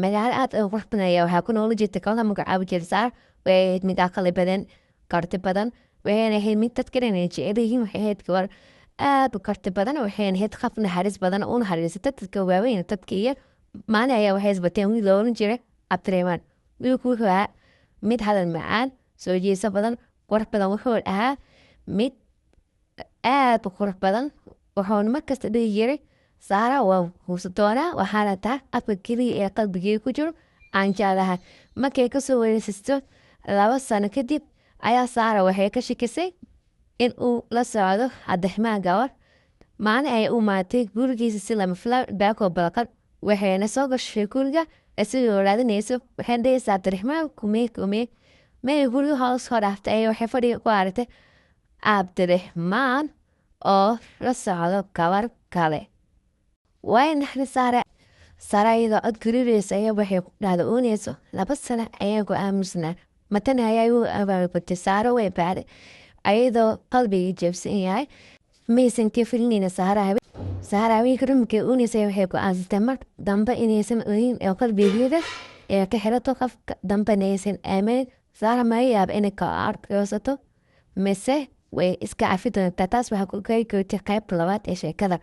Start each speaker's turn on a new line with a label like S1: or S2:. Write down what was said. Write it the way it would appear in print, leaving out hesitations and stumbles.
S1: magaalo aad u qurux badan ayaa waxaa ku noola jirta kooxda magacaabi jira saar way ahayd mid aqali badan karti badan waxayna ahayd mid dadka dhan ay jecel yihiin waxay ahayd gabar aad u karti badan waxayna ahayd qaf naxariis badan oo u naxariisata dadka waaweyn dadka yar maalin ayaa waxay isbateen wiil la oran jiray cabdireemaan wiilku wuxuu ahaa mid hadal macaan soo jeesa badan qurux badan wuxuu ahaa mid aad u qurux badan wuxuuna markasta dhihi jiray saara waa huusatoonaa waxaana tahay afka keliya ee qalbigii ku jiro aan jeclahay markay kasoo weeraysato 2 sano kadib ayaa saara waxay ka shakisay in uu la socdo cabdiraxmaan gabar maalin ay u maatay gurigiisa si lama filaan baakoo balaqan waxayna soo gashay guriga isigoo raadinayso waxay dhahaysaa cabdiraxmaan kumee meel guriga hoos hor dhaaftay ayay waxay fadhiga ku aragtay cabdiraxmaan oo la socdo gabar kale way naxri saara iyadoo cod gariiraysa ayaa waxay ku dhahda oonayso 2 sano ayaa ku aamusnaa matan ayaa u abaalbatay saaro way bacday ayadoo qalbigii jabsan yahay maysan ka filinayna saara haweenka rumikay oonaysa waxay ku aansatay mar dambe inaysan oyin ee qalbigeeda ee ka xirato qofka dambe inaysan aamayn saara ma yaab inay ka arkaysato mise way iska cafi doontaa taas waxaa ku kari kartay qayb labaad ee sheekada